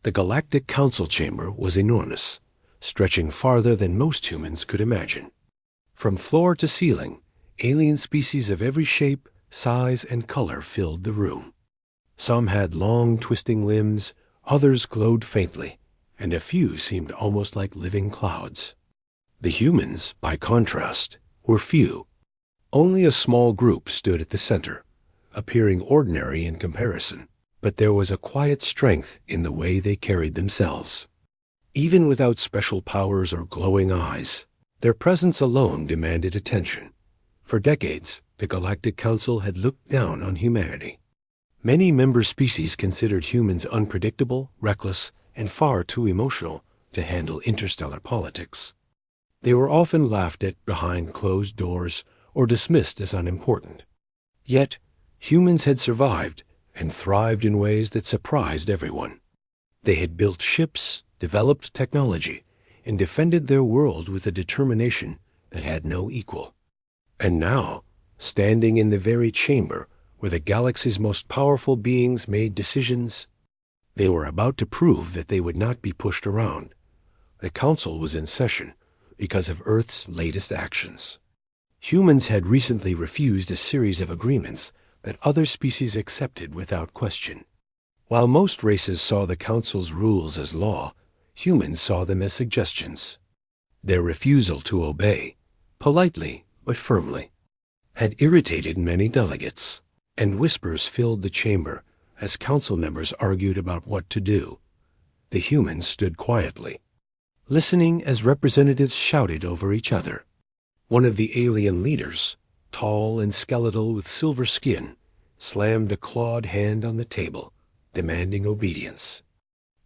The Galactic Council chamber was enormous, stretching farther than most humans could imagine. From floor to ceiling, alien species of every shape, size, and color filled the room. Some had long, twisting limbs, others glowed faintly, and a few seemed almost like living clouds. The humans, by contrast, were few. Only a small group stood at the center, appearing ordinary in comparison, but there was a quiet strength in the way they carried themselves. Even without special powers or glowing eyes, their presence alone demanded attention. For decades, the Galactic Council had looked down on humanity. Many member species considered humans unpredictable, reckless, and far too emotional to handle interstellar politics. They were often laughed at behind closed doors or dismissed as unimportant. Yet, humans had survived and thrived in ways that surprised everyone. They had built ships, developed technology, and defended their world with a determination that had no equal. And now, standing in the very chamber where the galaxy's most powerful beings made decisions, they were about to prove that they would not be pushed around. The Council was in session because of Earth's latest actions. Humans had recently refused a series of agreements that other species accepted without question. While most races saw the Council's rules as law, humans saw them as suggestions. Their refusal to obey, politely but firmly, had irritated many delegates, and whispers filled the chamber as council members argued about what to do. The humans stood quietly, listening as representatives shouted over each other. One of the alien leaders, tall and skeletal with silver skin, slammed a clawed hand on the table, demanding obedience.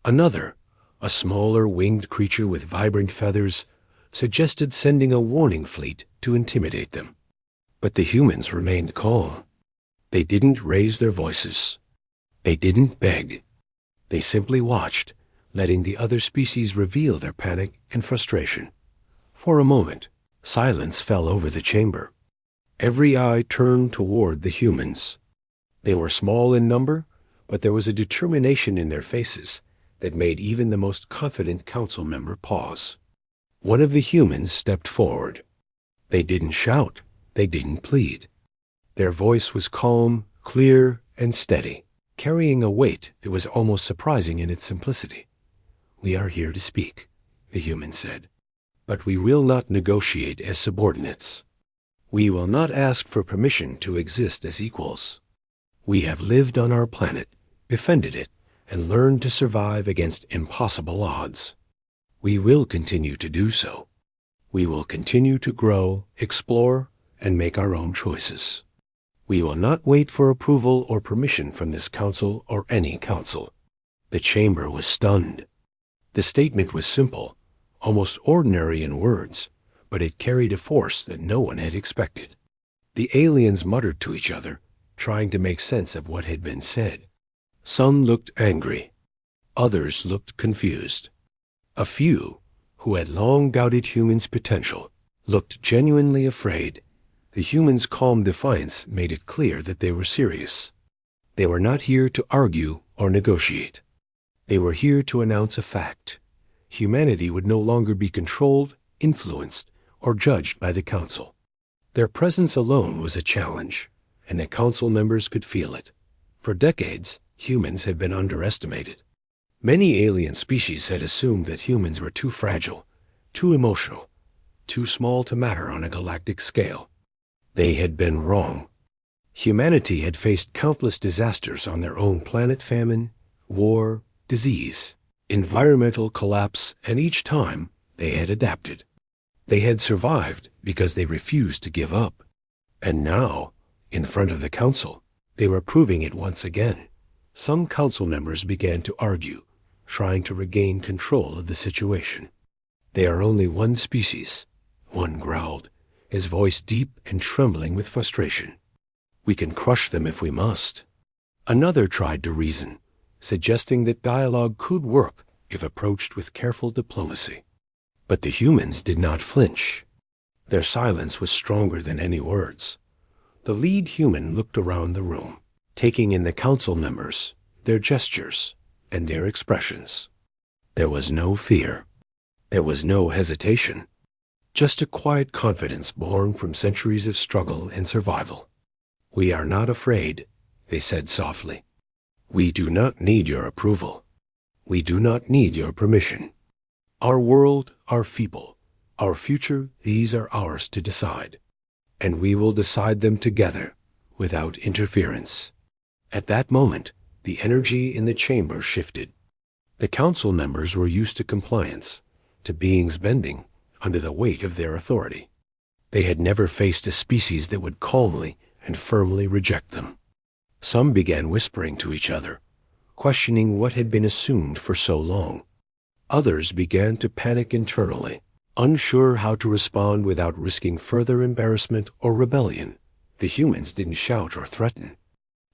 Another, a smaller winged creature with vibrant feathers, suggested sending a warning fleet to intimidate them. But the humans remained calm. They didn't raise their voices. They didn't beg. They simply watched, letting the other species reveal their panic and frustration. For a moment, silence fell over the chamber. Every eye turned toward the humans. They were small in number, but there was a determination in their faces that made even the most confident council member pause. One of the humans stepped forward. They didn't shout. They didn't plead. Their voice was calm, clear, and steady, carrying a weight that was almost surprising in its simplicity. "We are here to speak," the human said, "but we will not negotiate as subordinates. We will not ask for permission to exist as equals. We have lived on our planet, defended it, and learned to survive against impossible odds. We will continue to do so. We will continue to grow, explore, and make our own choices. We will not wait for approval or permission from this council or any council." The chamber was stunned. The statement was simple, almost ordinary in words, but it carried a force that no one had expected. The aliens muttered to each other, trying to make sense of what had been said. Some looked angry. Others looked confused. A few, who had long doubted humans' potential, looked genuinely afraid. The humans' calm defiance made it clear that they were serious. They were not here to argue or negotiate. They were here to announce a fact. Humanity would no longer be controlled, influenced, or judged by the council. Their presence alone was a challenge, and the council members could feel it. For decades, humans had been underestimated. Many alien species had assumed that humans were too fragile, too emotional, too small to matter on a galactic scale. They had been wrong. Humanity had faced countless disasters on their own planet: famine, war, disease, environmental collapse, and each time they had adapted. They had survived because they refused to give up. And now, in front of the council, they were proving it once again. Some council members began to argue, trying to regain control of the situation. "They are only one species," one growled, his voice deep and trembling with frustration. "We can crush them if we must." Another tried to reason, suggesting that dialogue could work if approached with careful diplomacy. But the humans did not flinch. Their silence was stronger than any words. The lead human looked around the room, taking in the council members, their gestures, and their expressions. There was no fear. There was no hesitation. Just a quiet confidence born from centuries of struggle and survival. "We are not afraid," they said softly. "We do not need your approval. We do not need your permission. Our world, our people, our future, these are ours to decide. And we will decide them together, without interference." At that moment, the energy in the chamber shifted. The council members were used to compliance, to beings bending under the weight of their authority. They had never faced a species that would calmly and firmly reject them. Some began whispering to each other, questioning what had been assumed for so long. Others began to panic internally, unsure how to respond without risking further embarrassment or rebellion. The humans didn't shout or threaten.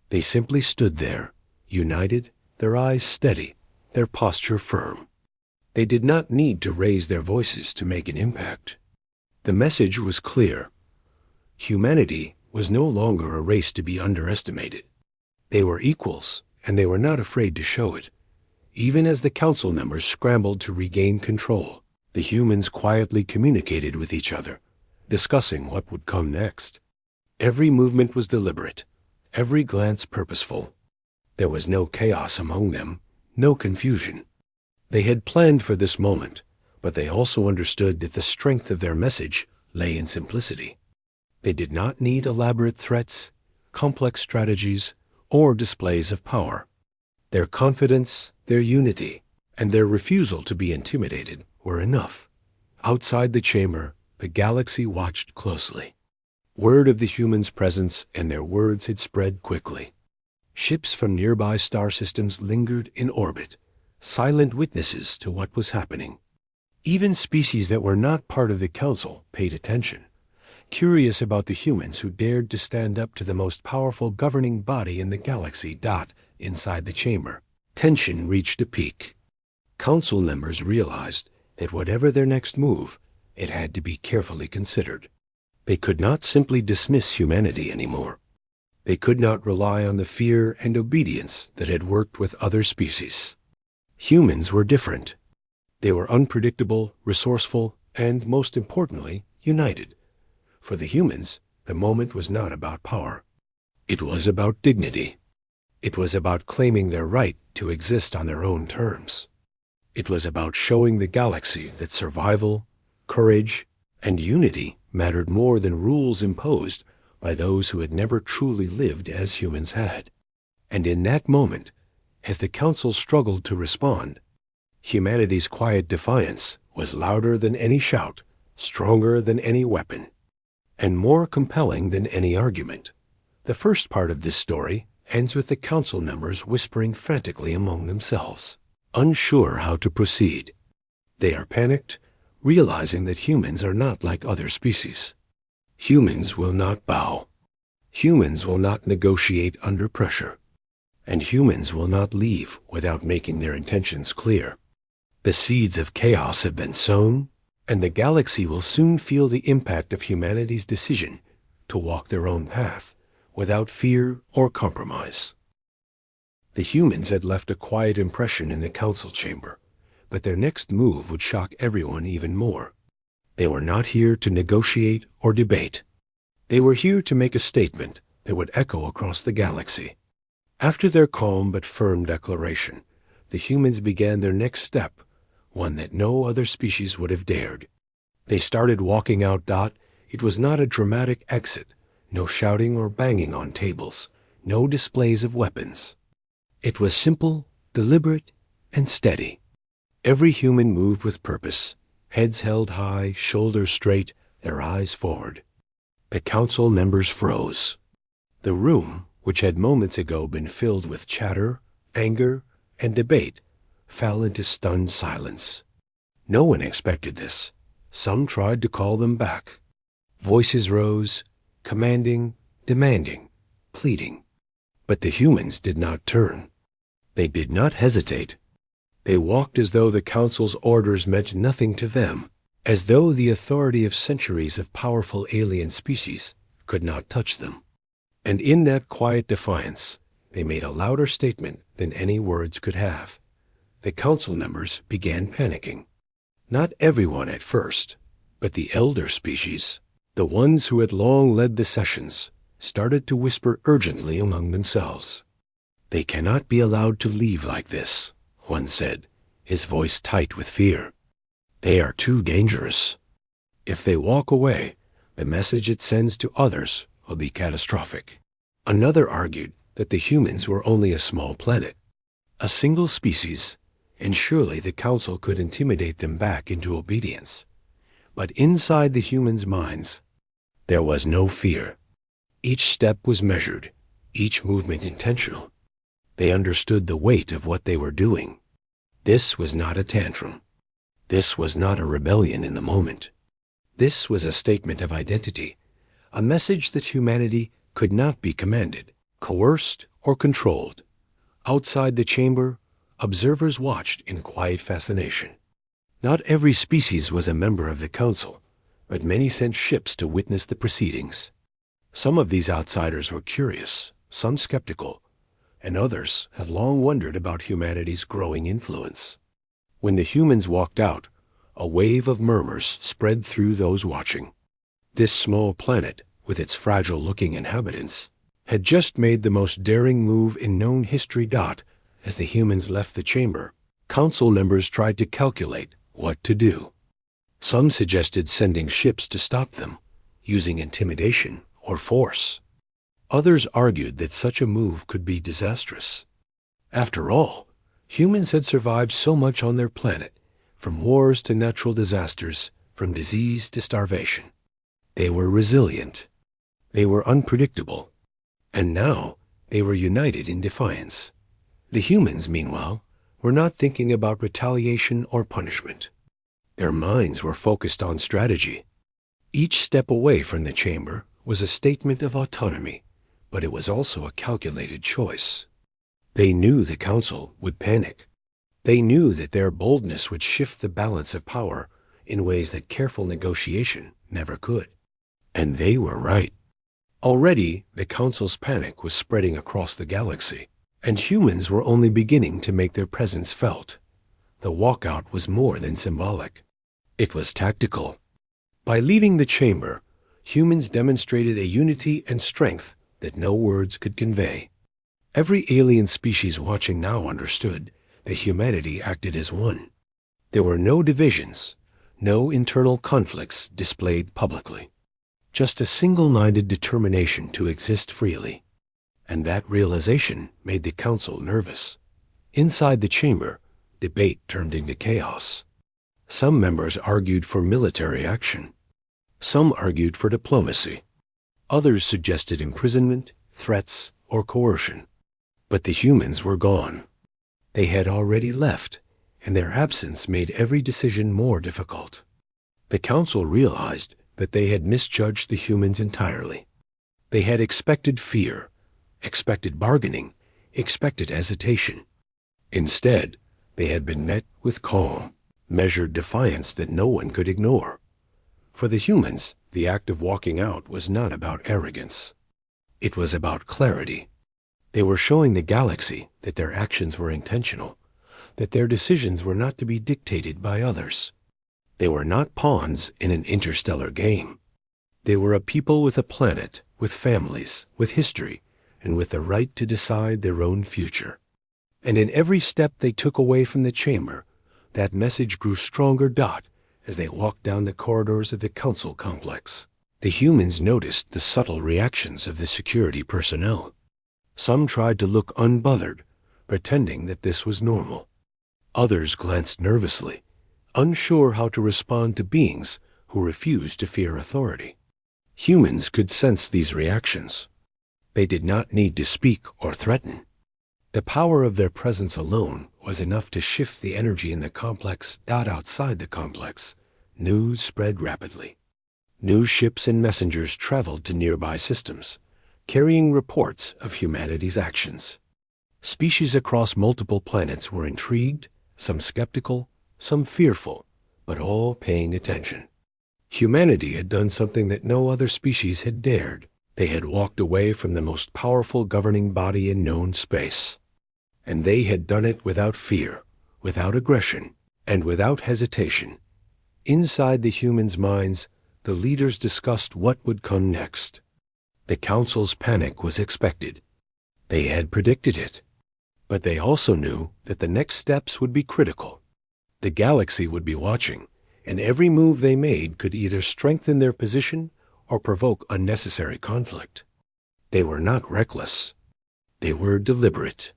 They simply stood there, united, their eyes steady, their posture firm. They did not need to raise their voices to make an impact. The message was clear. Humanity was no longer a race to be underestimated. They were equals, and they were not afraid to show it. Even as the council members scrambled to regain control, the humans quietly communicated with each other, discussing what would come next. Every movement was deliberate, every glance purposeful. There was no chaos among them, no confusion. They had planned for this moment, but they also understood that the strength of their message lay in simplicity. They did not need elaborate threats, complex strategies, or displays of power. Their confidence, their unity, and their refusal to be intimidated were enough. Outside the chamber, the galaxy watched closely. Word of the humans' presence and their words had spread quickly. Ships from nearby star systems lingered in orbit, silent witnesses to what was happening. Even species that were not part of the council paid attention, curious about the humans who dared to stand up to the most powerful governing body in the galaxy. Inside the chamber, tension reached a peak. Council members realized that whatever their next move, it had to be carefully considered. They could not simply dismiss humanity anymore. They could not rely on the fear and obedience that had worked with other species. Humans were different. They were unpredictable, resourceful, and, most importantly, united. For the humans, the moment was not about power. It was about dignity. It was about claiming their right to exist on their own terms. It was about showing the galaxy that survival, courage, and unity mattered more than rules imposed by those who had never truly lived as humans had. And in that moment, as the council struggled to respond, humanity's quiet defiance was louder than any shout, stronger than any weapon, and more compelling than any argument. The first part of this story ends with the council members whispering frantically among themselves, unsure how to proceed. They are panicked, realizing that humans are not like other species. Humans will not bow. Humans will not negotiate under pressure. And humans will not leave without making their intentions clear. The seeds of chaos have been sown, and the galaxy will soon feel the impact of humanity's decision to walk their own path without fear or compromise. The humans had left a quiet impression in the council chamber, but their next move would shock everyone even more. They were not here to negotiate or debate. They were here to make a statement that would echo across the galaxy. After their calm but firm declaration, the humans began their next step, one that no other species would have dared. They started walking out. It was not a dramatic exit, no shouting or banging on tables, no displays of weapons. It was simple, deliberate, and steady. Every human moved with purpose, heads held high, shoulders straight, their eyes forward. The council members froze. The room, which had moments ago been filled with chatter, anger, and debate, fell into stunned silence. No one expected this. Some tried to call them back. Voices rose, commanding, demanding, pleading. But the humans did not turn. They did not hesitate. They walked as though the council's orders meant nothing to them, as though the authority of centuries of powerful alien species could not touch them. And in that quiet defiance, they made a louder statement than any words could have. the council members began panicking. Not everyone at first, but the elder species, the ones who had long led the sessions, started to whisper urgently among themselves. "They cannot be allowed to leave like this," one said, his voice tight with fear. "They are too dangerous. If they walk away, the message it sends to others will be catastrophic." Another argued that the humans were only a small planet, a single species, and surely the council could intimidate them back into obedience. But inside the humans' minds, there was no fear. Each step was measured, each movement intentional. They understood the weight of what they were doing. This was not a tantrum. This was not a rebellion in the moment. This was a statement of identity, a message that humanity could not be commanded, coerced, or controlled. Outside the chamber, observers watched in quiet fascination. Not every species was a member of the council, but many sent ships to witness the proceedings. Some of these outsiders were curious, some skeptical, and others had long wondered about humanity's growing influence. When the humans walked out, a wave of murmurs spread through those watching. This small planet, with its fragile-looking inhabitants, had just made the most daring move in known history. As the humans left the chamber, council members tried to calculate what to do. Some suggested sending ships to stop them, using intimidation or force. Others argued that such a move could be disastrous. After all, humans had survived so much on their planet, from wars to natural disasters, from disease to starvation. They were resilient. They were unpredictable. And now they were united in defiance. The humans, meanwhile, were not thinking about retaliation or punishment. Their minds were focused on strategy. Each step away from the chamber was a statement of autonomy, but it was also a calculated choice. They knew the council would panic. They knew that their boldness would shift the balance of power in ways that careful negotiation never could. And they were right. Already, the council's panic was spreading across the galaxy, and humans were only beginning to make their presence felt. The walkout was more than symbolic. It was tactical. By leaving the chamber, humans demonstrated a unity and strength that no words could convey. Every alien species watching now understood that humanity acted as one. There were no divisions, no internal conflicts displayed publicly. Just a single-minded determination to exist freely. And that realization made the council nervous. Inside the chamber, debate turned into chaos. Some members argued for military action. Some argued for diplomacy. Others suggested imprisonment, threats, or coercion. But the humans were gone. They had already left, and their absence made every decision more difficult. The council realized that they had misjudged the humans entirely. They had expected fear, expected bargaining, expected hesitation. Instead, they had been met with calm, measured defiance that no one could ignore. For the humans, the act of walking out was not about arrogance. It was about clarity. They were showing the galaxy that their actions were intentional, that their decisions were not to be dictated by others. They were not pawns in an interstellar game. They were a people with a planet, with families, with history, and with the right to decide their own future. And in every step they took away from the chamber, that message grew stronger. As they walked down the corridors of the council complex, the humans noticed the subtle reactions of the security personnel. Some tried to look unbothered, pretending that this was normal. Others glanced nervously, unsure how to respond to beings who refused to fear authority. Humans could sense these reactions. They did not need to speak or threaten. The power of their presence alone was enough to shift the energy in the complex. Outside the complex, news spread rapidly. News ships and messengers traveled to nearby systems, carrying reports of humanity's actions. Species across multiple planets were intrigued, some skeptical, some fearful, but all paying attention. Humanity had done something that no other species had dared. They had walked away from the most powerful governing body in known space. And they had done it without fear, without aggression, and without hesitation. Inside the humans' minds, the leaders discussed what would come next. The council's panic was expected. They had predicted it. But they also knew that the next steps would be critical. The galaxy would be watching, and every move they made could either strengthen their position or provoke unnecessary conflict. They were not reckless. They were deliberate.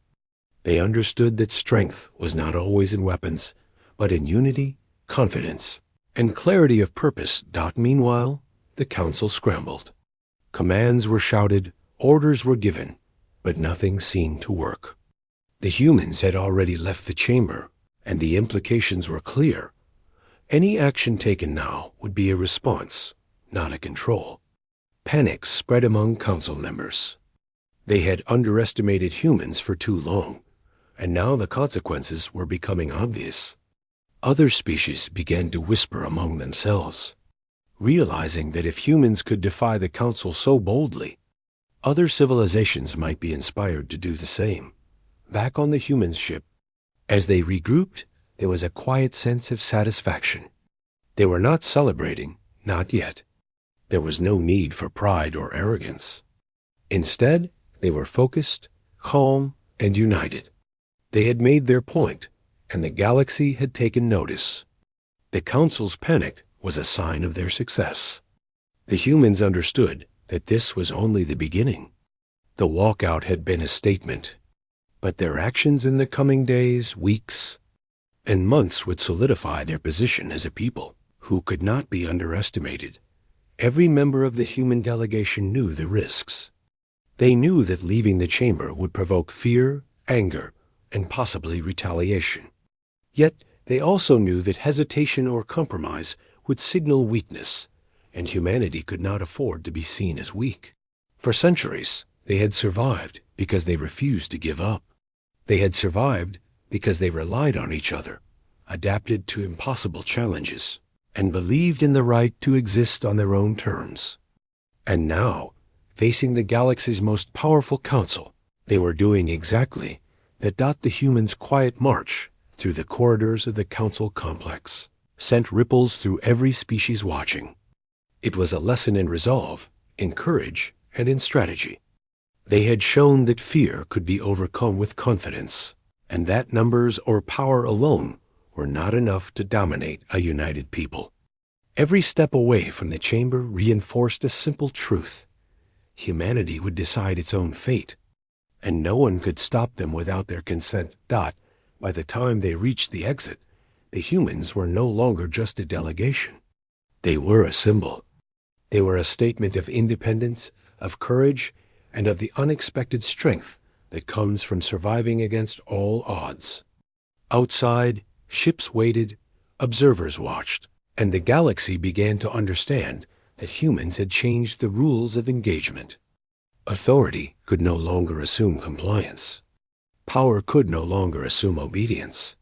They understood that strength was not always in weapons, but in unity, confidence, and clarity of purpose. Meanwhile, the council scrambled. Commands were shouted, orders were given, but nothing seemed to work. The humans had already left the chamber, and the implications were clear. Any action taken now would be a response, not a control. Panic spread among council members. They had underestimated humans for too long, and now the consequences were becoming obvious. Other species began to whisper among themselves, realizing that if humans could defy the council so boldly, other civilizations might be inspired to do the same. Back on the humans' ship, as they regrouped, there was a quiet sense of satisfaction. They were not celebrating, not yet. There was no need for pride or arrogance. Instead, they were focused, calm, and united. They had made their point, and the galaxy had taken notice. The council's panic was a sign of their success. The humans understood that this was only the beginning. The walkout had been a statement, but their actions in the coming days, weeks, and months would solidify their position as a people who could not be underestimated. Every member of the human delegation knew the risks. They knew that leaving the chamber would provoke fear, anger, and possibly retaliation. Yet they also knew that hesitation or compromise would signal weakness, and humanity could not afford to be seen as weak. For centuries, they had survived because they refused to give up. They had survived because they relied on each other, adapted to impossible challenges, and believed in the right to exist on their own terms. And now, facing the galaxy's most powerful council, they were doing exactly that. The humans' quiet march through the corridors of the council complex sent ripples through every species watching. It was a lesson in resolve, in courage, and in strategy. They had shown that fear could be overcome with confidence, and that numbers or power alone were not enough to dominate a united people. Every step away from the chamber reinforced a simple truth. Humanity would decide its own fate, and no one could stop them without their consent. By the time they reached the exit, the humans were no longer just a delegation. They were a symbol. They were a statement of independence, of courage, and of the unexpected strength that comes from surviving against all odds. Outside, ships waited, observers watched, and the galaxy began to understand that humans had changed the rules of engagement. Authority could no longer assume compliance. Power could no longer assume obedience.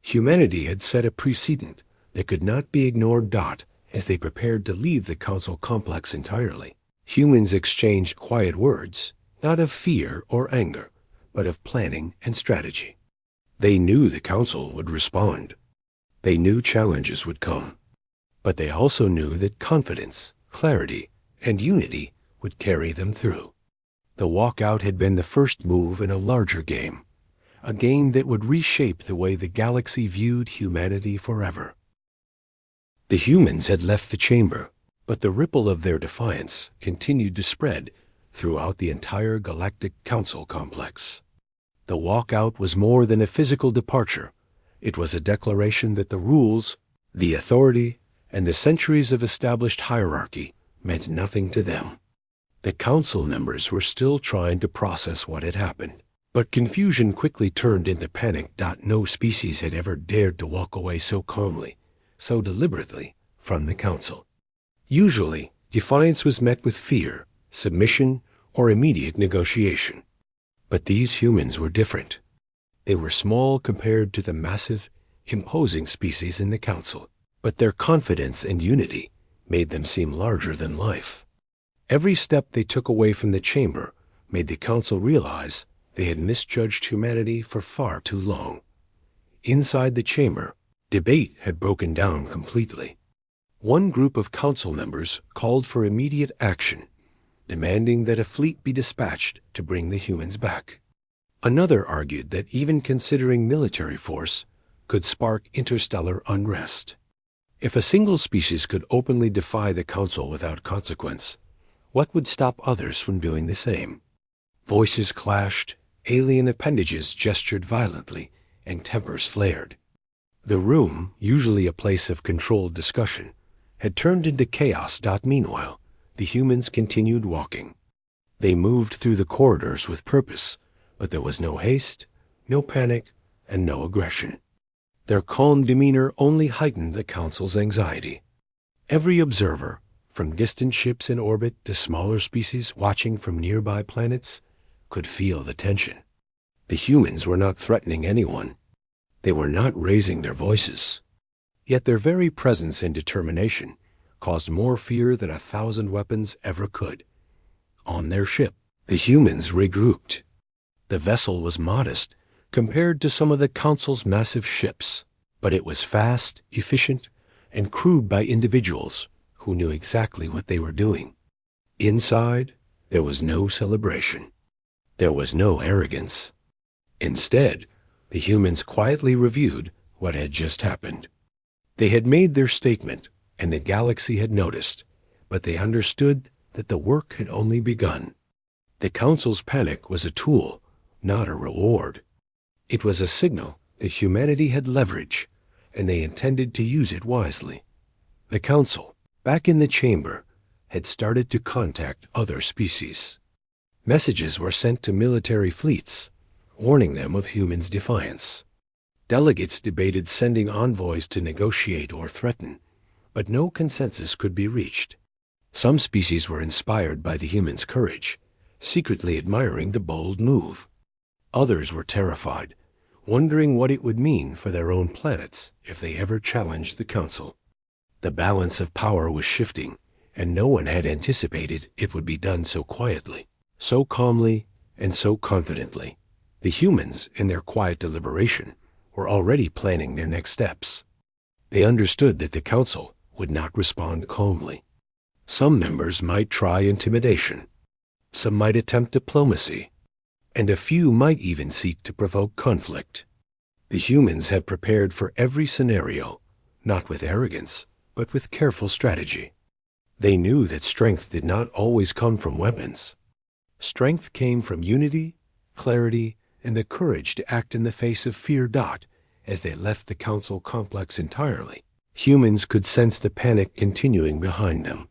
Humanity had set a precedent that could not be ignored. As they prepared to leave the council complex entirely, humans exchanged quiet words, not of fear or anger, but of planning and strategy. They knew the council would respond. They knew challenges would come. But they also knew that confidence, clarity, and unity would carry them through. The walkout had been the first move in a larger game, a game that would reshape the way the galaxy viewed humanity forever. The humans had left the chamber, but the ripple of their defiance continued to spread throughout the entire galactic council complex. The walkout was more than a physical departure. It was a declaration that the rules, the authority, and the centuries of established hierarchy meant nothing to them. The council members were still trying to process what had happened, but confusion quickly turned into panic. No species had ever dared to walk away so calmly, so deliberately, from the council. Usually, defiance was met with fear, submission, or immediate negotiation. But these humans were different. They were small compared to the massive, imposing species in the council, but their confidence and unity made them seem larger than life. Every step they took away from the chamber made the council realize they had misjudged humanity for far too long. Inside the chamber, debate had broken down completely. One group of council members called for immediate action, demanding that a fleet be dispatched to bring the humans back. Another argued that even considering military force could spark interstellar unrest. If a single species could openly defy the council without consequence, what would stop others from doing the same? Voices clashed, alien appendages gestured violently, and tempers flared. The room, usually a place of controlled discussion, had turned into chaos. Meanwhile, the humans continued walking. They moved through the corridors with purpose, but there was no haste, no panic, and no aggression. Their calm demeanor only heightened the council's anxiety. Every observer, from distant ships in orbit to smaller species watching from nearby planets, could feel the tension. The humans were not threatening anyone. They were not raising their voices. Yet their very presence and determination caused more fear than 1,000 weapons ever could. On their ship, the humans regrouped. The vessel was modest compared to some of the Council's massive ships, but it was fast, efficient, and crewed by individuals who knew exactly what they were doing. Inside, there was no celebration. There was no arrogance. Instead, the humans quietly reviewed what had just happened. They had made their statement, and the galaxy had noticed, but they understood that the work had only begun. The Council's panic was a tool, not a reward. It was a signal that humanity had leverage, and they intended to use it wisely. The Council, back in the chamber, had started to contact other species. Messages were sent to military fleets, warning them of humans' defiance. Delegates debated sending envoys to negotiate or threaten, but no consensus could be reached. Some species were inspired by the humans' courage, secretly admiring the bold move. Others were terrified, wondering what it would mean for their own planets if they ever challenged the Council. The balance of power was shifting, and no one had anticipated it would be done so quietly, so calmly, and so confidently. The humans, in their quiet deliberation, were already planning their next steps. They understood that the Council would not respond calmly. Some members might try intimidation. Some might attempt diplomacy, and a few might even seek to provoke conflict. The humans had prepared for every scenario, not with arrogance, but with careful strategy. They knew that strength did not always come from weapons. Strength came from unity, clarity, and the courage to act in the face of fear. As they left the Council complex entirely, humans could sense the panic continuing behind them.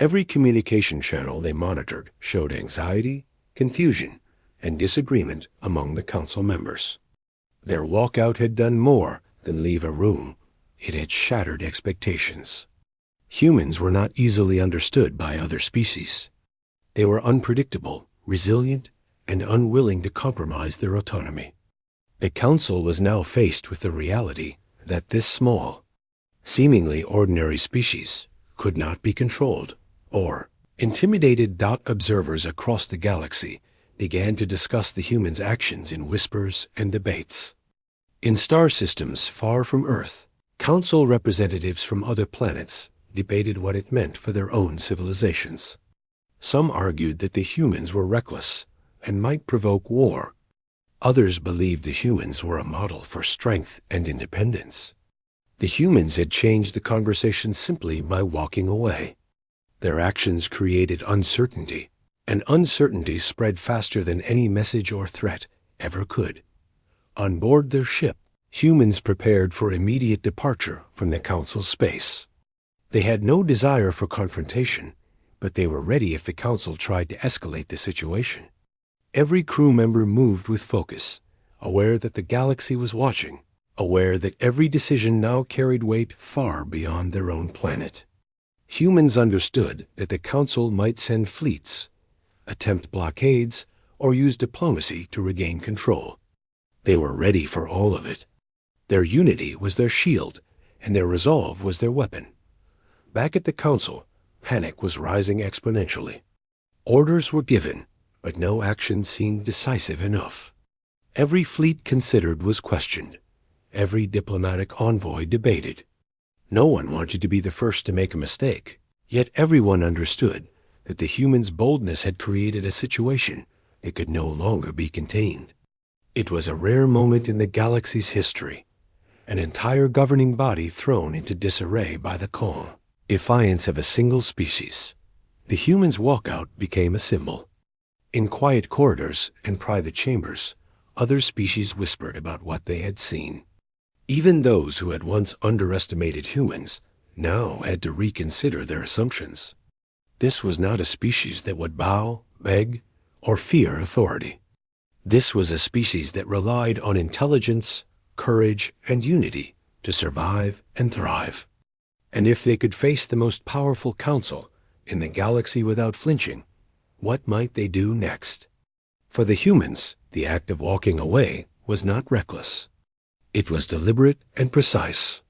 Every communication channel they monitored showed anxiety, confusion, and disagreement among the Council members. Their walkout had done more than leave a room. It had shattered expectations. Humans were not easily understood by other species. They were unpredictable, resilient, and unwilling to compromise their autonomy. The Council was now faced with the reality that this small, seemingly ordinary species could not be controlled or intimidated. Observers across the galaxy began to discuss the humans' actions in whispers and debates. In star systems far from Earth, Council representatives from other planets debated what it meant for their own civilizations. Some argued that the humans were reckless and might provoke war. Others believed the humans were a model for strength and independence. The humans had changed the conversation simply by walking away. Their actions created uncertainty, and uncertainty spread faster than any message or threat ever could. On board their ship, humans prepared for immediate departure from the Council's space. They had no desire for confrontation, but they were ready if the Council tried to escalate the situation. Every crew member moved with focus, aware that the galaxy was watching, aware that every decision now carried weight far beyond their own planet. Humans understood that the Council might send fleets, attempt blockades, or use diplomacy to regain control. They were ready for all of it. Their unity was their shield, and their resolve was their weapon. Back at the Council, panic was rising exponentially. Orders were given, but no action seemed decisive enough. Every fleet considered was questioned. Every diplomatic envoy debated. No one wanted to be the first to make a mistake, yet everyone understood that the humans' boldness had created a situation that could no longer be contained. It was a rare moment in the galaxy's history, an entire governing body thrown into disarray by the calm defiance of a single species. The humans' walkout became a symbol. In quiet corridors and private chambers, other species whispered about what they had seen. Even those who had once underestimated humans now had to reconsider their assumptions. This was not a species that would bow, beg, or fear authority. This was a species that relied on intelligence, courage, and unity to survive and thrive. And if they could face the most powerful council in the galaxy without flinching, what might they do next? For the humans, the act of walking away was not reckless. It was deliberate and precise.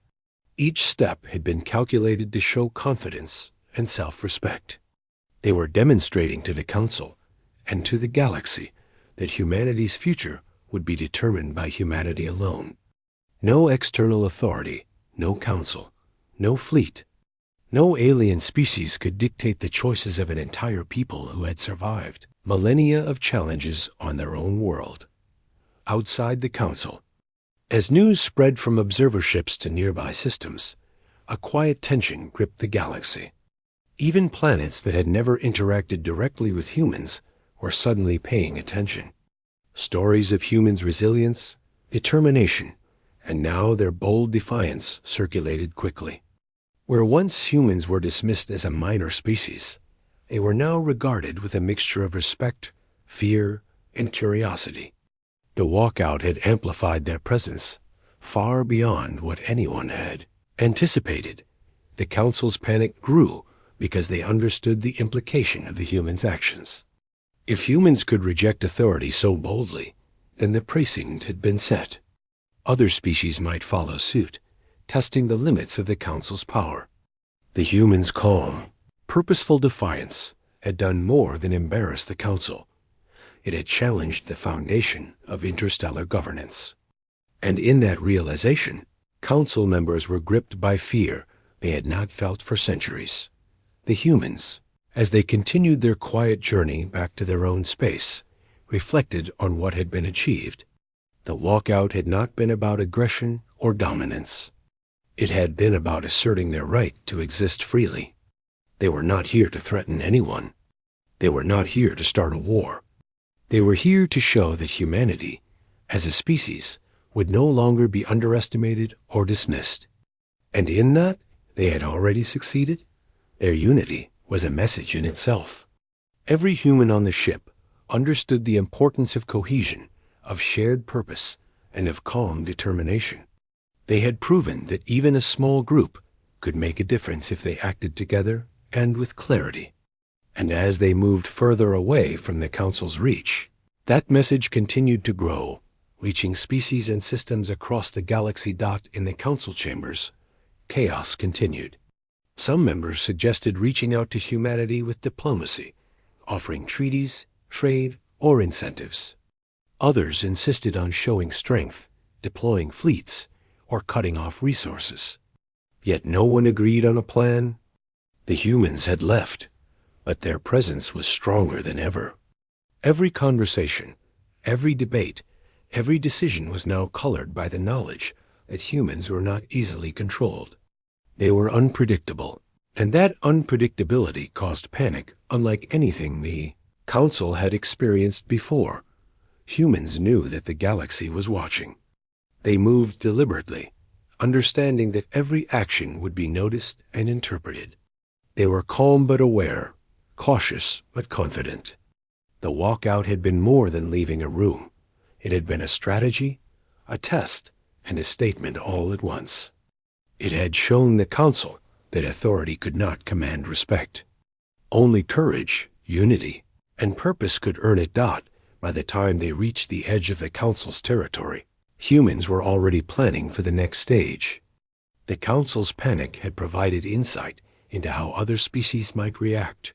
Each step had been calculated to show confidence and self-respect. They were demonstrating to the council and to the galaxy that humanity's future would be determined by humanity alone. No external authority, no council, no fleet, no alien species could dictate the choices of an entire people who had survived millennia of challenges on their own world. Outside the council, as news spread from observer ships to nearby systems, a quiet tension gripped the galaxy. Even planets that had never interacted directly with humans were suddenly paying attention. Stories of humans' resilience, determination, and now their bold defiance circulated quickly. Where once humans were dismissed as a minor species, they were now regarded with a mixture of respect, fear, and curiosity. The walkout had amplified their presence far beyond what anyone had anticipated. The council's panic grew because they understood the implication of the humans' actions. If humans could reject authority so boldly, then the precedent had been set. Other species might follow suit, testing the limits of the council's power. The humans' calm, purposeful defiance had done more than embarrass the council. It had challenged the foundation of interstellar governance. And in that realization, council members were gripped by fear they had not felt for centuries. The humans, as they continued their quiet journey back to their own space, reflected on what had been achieved. The walkout had not been about aggression or dominance. It had been about asserting their right to exist freely. They were not here to threaten anyone. They were not here to start a war. They were here to show that humanity, as a species, would no longer be underestimated or dismissed. And in that, they had already succeeded. Their unity was a message in itself. Every human on the ship understood the importance of cohesion, of shared purpose, and of calm determination. They had proven that even a small group could make a difference if they acted together and with clarity. And as they moved further away from the council's reach, that message continued to grow, reaching species and systems across the galaxy. In the council chambers, chaos continued. Some members suggested reaching out to humanity with diplomacy, offering treaties, trade, or incentives. Others insisted on showing strength, deploying fleets, or cutting off resources. Yet no one agreed on a plan. The humans had left, but their presence was stronger than ever. Every conversation, every debate, every decision was now colored by the knowledge that humans were not easily controlled. They were unpredictable, and that unpredictability caused panic unlike anything the council had experienced before. Humans knew that the galaxy was watching. They moved deliberately, understanding that every action would be noticed and interpreted. They were calm but aware, cautious but confident. The walkout had been more than leaving a room. It had been a strategy, a test, and a statement all at once. It had shown the council that authority could not command respect. Only courage, unity, and purpose could earn it. By the time they reached the edge of the council's territory, humans were already planning for the next stage. The council's panic had provided insight into how other species might react.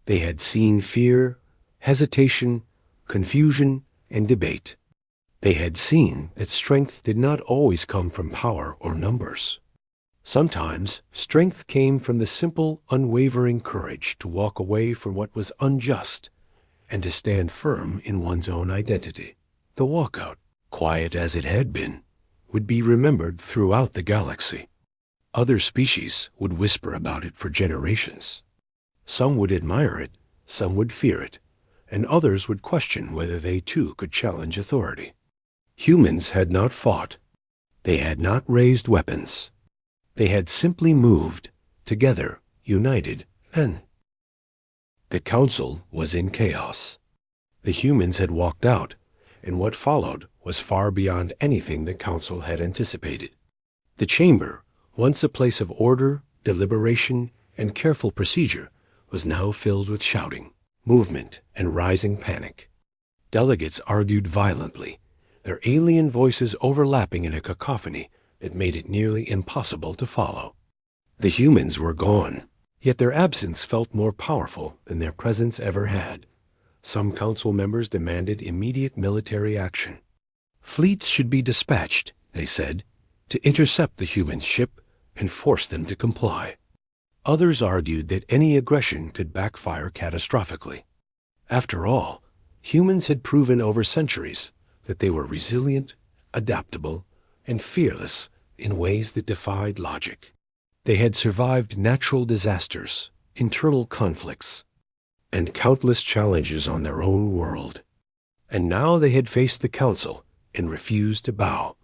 They had seen fear, hesitation, confusion, and debate. They had seen that strength did not always come from power or numbers. Sometimes strength came from the simple, unwavering courage to walk away from what was unjust and to stand firm in one's own identity. The walkout, quiet as it had been, would be remembered throughout the galaxy. Other species would whisper about it for generations. Some would admire it, some would fear it, and others would question whether they too could challenge authority. Humans had not fought. They had not raised weapons. They had simply moved, together, united, and the council was in chaos. The humans had walked out, and what followed was far beyond anything the council had anticipated. The chamber, once a place of order, deliberation, and careful procedure, was now filled with shouting, movement, and rising panic. Delegates argued violently, their alien voices overlapping in a cacophony that made it nearly impossible to follow. The humans were gone, yet their absence felt more powerful than their presence ever had. Some council members demanded immediate military action. Fleets should be dispatched, they said, to intercept the human ship and force them to comply. Others argued that any aggression could backfire catastrophically. After all, humans had proven over centuries that they were resilient, adaptable, and fearless in ways that defied logic. They had survived natural disasters, internal conflicts, and countless challenges on their own world. And now they had faced the council and refused to bow.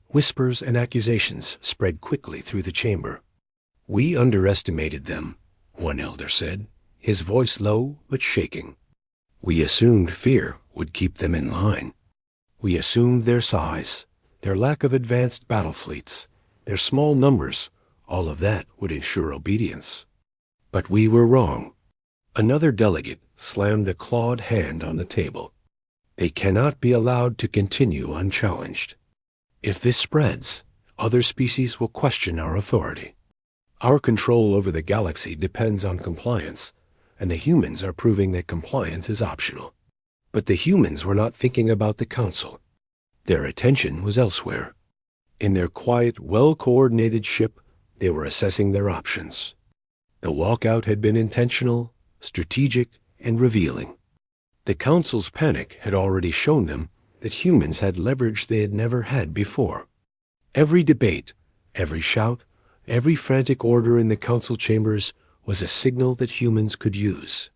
Whispers and accusations spread quickly through the chamber. "We underestimated them," one elder said, his voice low but shaking. "We assumed fear would keep them in line. We assumed their size, their lack of advanced battle fleets, their small numbers, all of that would ensure obedience. But we were wrong." Another delegate slammed a clawed hand on the table. "They cannot be allowed to continue unchallenged. If this spreads, other species will question our authority. Our control over the galaxy depends on compliance, and the humans are proving that compliance is optional." But the humans were not thinking about the council. Their attention was elsewhere. In their quiet, well-coordinated ship, they were assessing their options. The walkout had been intentional, strategic, and revealing. The council's panic had already shown them that humans had leverage they had never had before. Every debate, every shout, every frantic order in the council chambers was a signal that humans could use.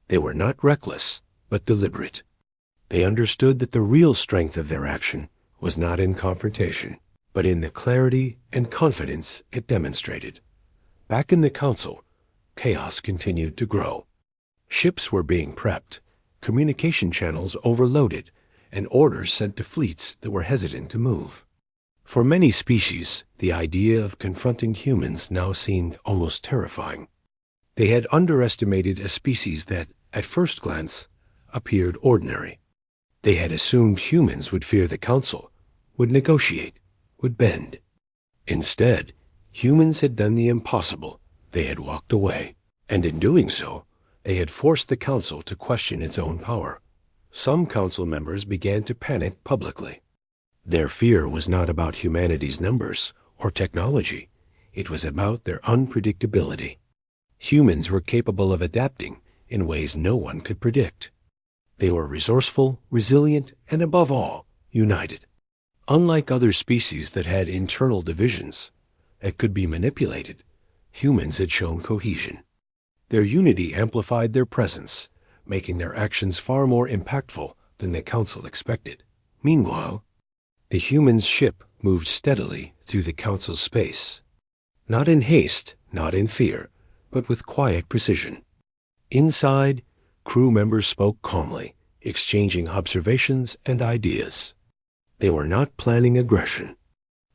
They were not reckless, but deliberate. They understood that the real strength of their action was not in confrontation, but in the clarity and confidence it demonstrated. Back in the council, chaos continued to grow. Ships were being prepped, communication channels overloaded, and orders sent to fleets that were hesitant to move. For many species, the idea of confronting humans now seemed almost terrifying. They had underestimated a species that, at first glance, appeared ordinary. They had assumed humans would fear the council, would negotiate, would bend. Instead, humans had done the impossible. They had walked away, and in doing so, they had forced the council to question its own power. Some council members began to panic publicly. Their fear was not about humanity's numbers or technology. It was about their unpredictability. Humans were capable of adapting in ways no one could predict. They were resourceful, resilient, and above all, united. Unlike other species that had internal divisions that could be manipulated, humans had shown cohesion. Their unity amplified their presence, making their actions far more impactful than the council expected. Meanwhile, the humans' ship moved steadily through the council's space. Not in haste, not in fear, but with quiet precision. Inside, crew members spoke calmly, exchanging observations and ideas. They were not planning aggression.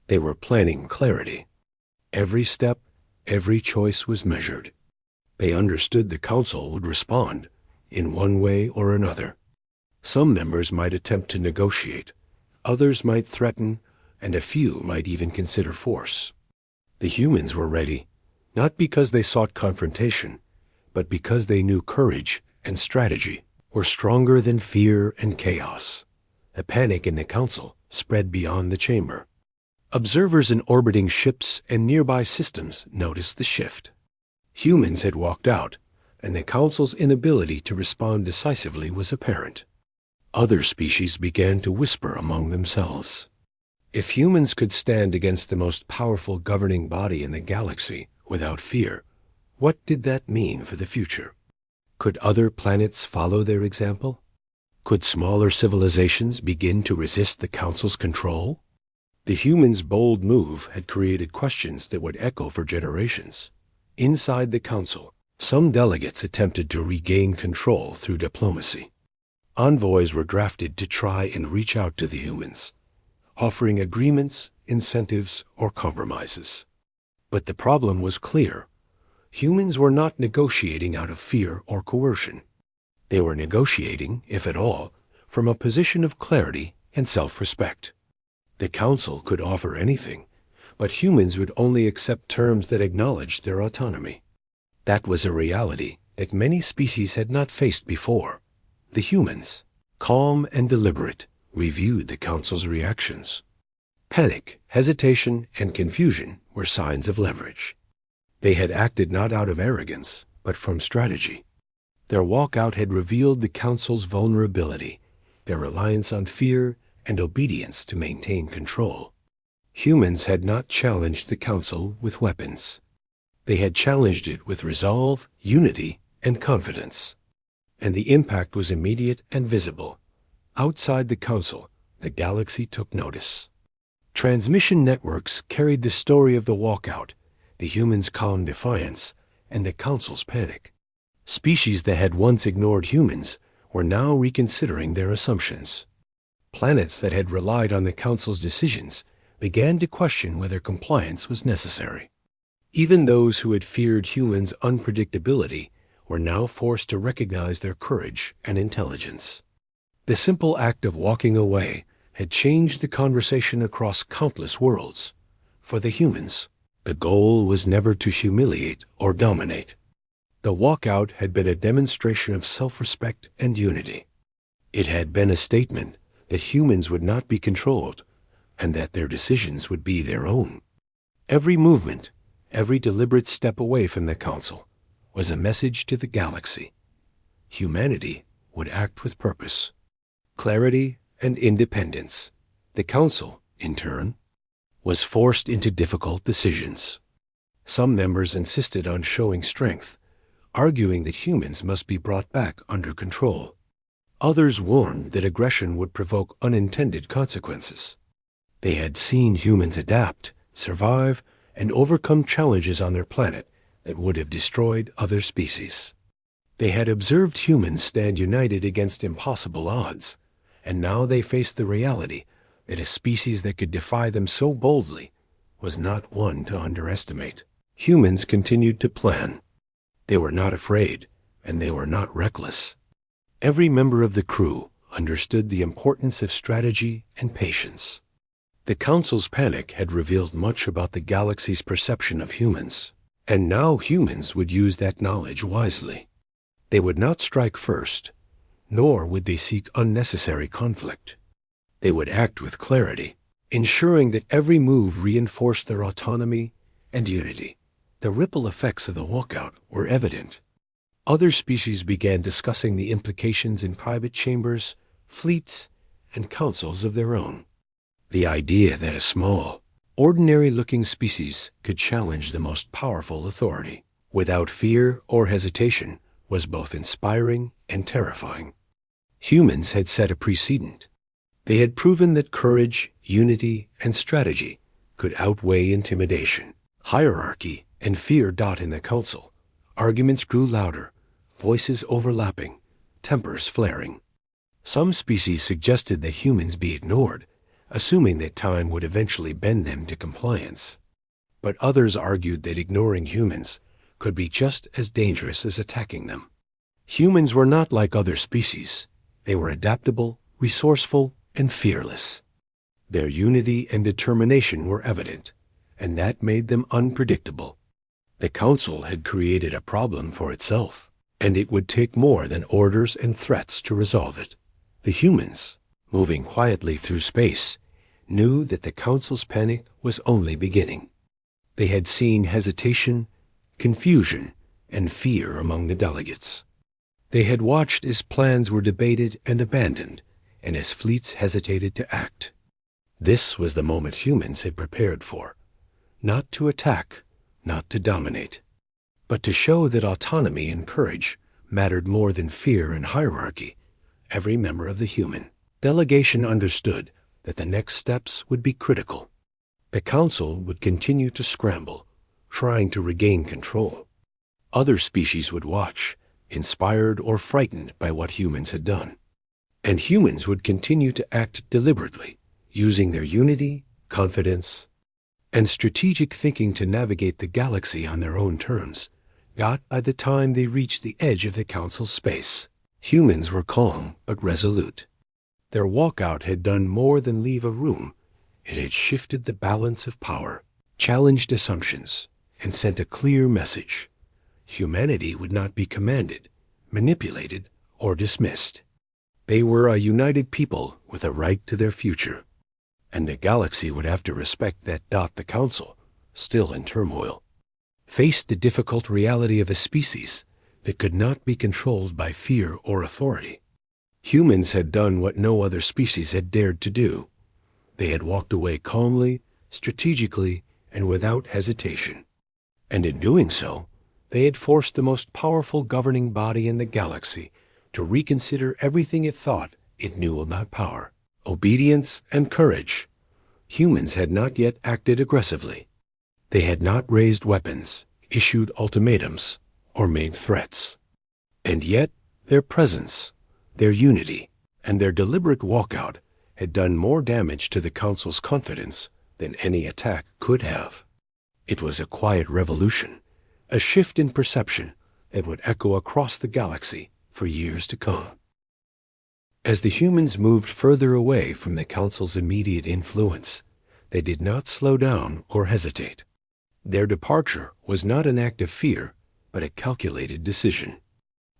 They were planning clarity. Every step, every choice was measured. They understood the council would respond in one way or another. Some members might attempt to negotiate, others might threaten, and a few might even consider force. The humans were ready, not because they sought confrontation, but because they knew courage and strategy were stronger than fear and chaos. A panic in the council spread beyond the chamber. Observers in orbiting ships and nearby systems noticed the shift. Humans had walked out, and the council's inability to respond decisively was apparent. Other species began to whisper among themselves. If humans could stand against the most powerful governing body in the galaxy without fear, what did that mean for the future? Could other planets follow their example? Could smaller civilizations begin to resist the Council's control? The humans' bold move had created questions that would echo for generations. Inside the Council, some delegates attempted to regain control through diplomacy. Envoys were drafted to try and reach out to the humans, offering agreements, incentives, or compromises. But the problem was clear. Humans were not negotiating out of fear or coercion. They were negotiating, if at all, from a position of clarity and self-respect. The Council could offer anything, but humans would only accept terms that acknowledged their autonomy. That was a reality that many species had not faced before. The humans, calm and deliberate, reviewed the Council's reactions. Panic, hesitation, and confusion were signs of leverage. They had acted not out of arrogance, but from strategy. Their walkout had revealed the Council's vulnerability, their reliance on fear and obedience to maintain control. Humans had not challenged the Council with weapons. They had challenged it with resolve, unity, and confidence. And the impact was immediate and visible. Outside the Council, the galaxy took notice. Transmission networks carried the story of the walkout, the humans' calm defiance, and the Council's panic. Species that had once ignored humans were now reconsidering their assumptions. Planets that had relied on the Council's decisions began to question whether compliance was necessary. Even those who had feared humans' unpredictability were now forced to recognize their courage and intelligence. The simple act of walking away had changed the conversation across countless worlds. For the humans, the goal was never to humiliate or dominate. The walkout had been a demonstration of self-respect and unity. It had been a statement that humans would not be controlled and that their decisions would be their own. Every movement, every deliberate step away from the Council was a message to the galaxy. Humanity would act with purpose, clarity, and independence. The Council, in turn, was forced into difficult decisions. Some members insisted on showing strength, arguing that humans must be brought back under control. Others warned that aggression would provoke unintended consequences. They had seen humans adapt, survive, and overcome challenges on their planet that would have destroyed other species. They had observed humans stand united against impossible odds, and now they faced the reality that a species that could defy them so boldly was not one to underestimate. Humans continued to plan. They were not afraid, and they were not reckless. Every member of the crew understood the importance of strategy and patience. The Council's panic had revealed much about the galaxy's perception of humans, and now humans would use that knowledge wisely. They would not strike first, nor would they seek unnecessary conflict. They would act with clarity, ensuring that every move reinforced their autonomy and unity. The ripple effects of the walkout were evident. Other species began discussing the implications in private chambers, fleets, and councils of their own. The idea that a small, ordinary-looking species could challenge the most powerful authority without fear or hesitation was both inspiring and terrifying. Humans had set a precedent. They had proven that courage, unity, and strategy could outweigh intimidation. Hierarchy and fear in the Council. Arguments grew louder, voices overlapping, tempers flaring. Some species suggested that humans be ignored, assuming that time would eventually bend them to compliance. But others argued that ignoring humans could be just as dangerous as attacking them. Humans were not like other species. They were adaptable, resourceful, and fearless. Their unity and determination were evident, and that made them unpredictable. The Council had created a problem for itself, and it would take more than orders and threats to resolve it. The humans, moving quietly through space, knew that the Council's panic was only beginning. They had seen hesitation, confusion, and fear among the delegates. They had watched as plans were debated and abandoned, and as fleets hesitated to act. This was the moment humans had prepared for, not to attack, not to dominate, but to show that autonomy and courage mattered more than fear and hierarchy. Every member of the human delegation understood that the next steps would be critical. The Council would continue to scramble, trying to regain control. Other species would watch, inspired or frightened by what humans had done. And humans would continue to act deliberately, using their unity, confidence, and strategic thinking to navigate the galaxy on their own terms. By the time they reached the edge of the Council's space, humans were calm but resolute. Their walkout had done more than leave a room. It had shifted the balance of power, challenged assumptions, and sent a clear message. Humanity would not be commanded, manipulated, or dismissed. They were a united people with a right to their future, and the galaxy would have to respect that. The Council, still in turmoil, faced the difficult reality of a species that could not be controlled by fear or authority. Humans had done what no other species had dared to do. They had walked away calmly, strategically, and without hesitation. And in doing so, they had forced the most powerful governing body in the galaxy to reconsider everything it thought it knew about power, obedience, and courage. Humans had not yet acted aggressively. They had not raised weapons, issued ultimatums, or made threats. And yet, their presence, their unity, and their deliberate walkout had done more damage to the Council's confidence than any attack could have. It was a quiet revolution, a shift in perception that would echo across the galaxy for years to come. As the humans moved further away from the Council's immediate influence, they did not slow down or hesitate. Their departure was not an act of fear, but a calculated decision.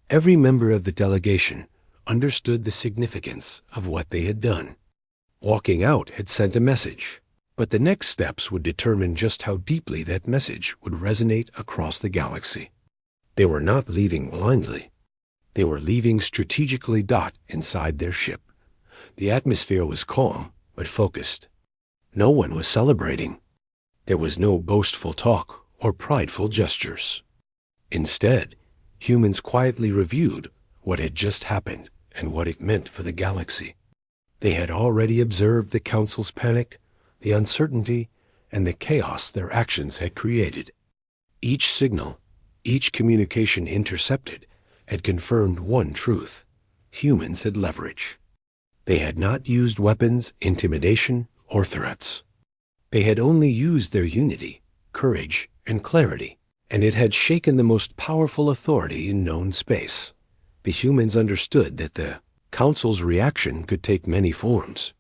Every member of the delegation understood the significance of what they had done. Walking out had sent a message, but the next steps would determine just how deeply that message would resonate across the galaxy. They were not leaving blindly. They were leaving strategically. Inside their ship, the atmosphere was calm but focused. No one was celebrating. There was no boastful talk or prideful gestures. Instead, humans quietly reviewed what had just happened and what it meant for the galaxy. They had already observed the Council's panic, the uncertainty, and the chaos their actions had created. Each signal, each communication intercepted, had confirmed one truth: humans had leverage. They had not used weapons, intimidation, or threats. They had only used their unity, courage, and clarity, and it had shaken the most powerful authority in known space. The humans understood that the Council's reaction could take many forms.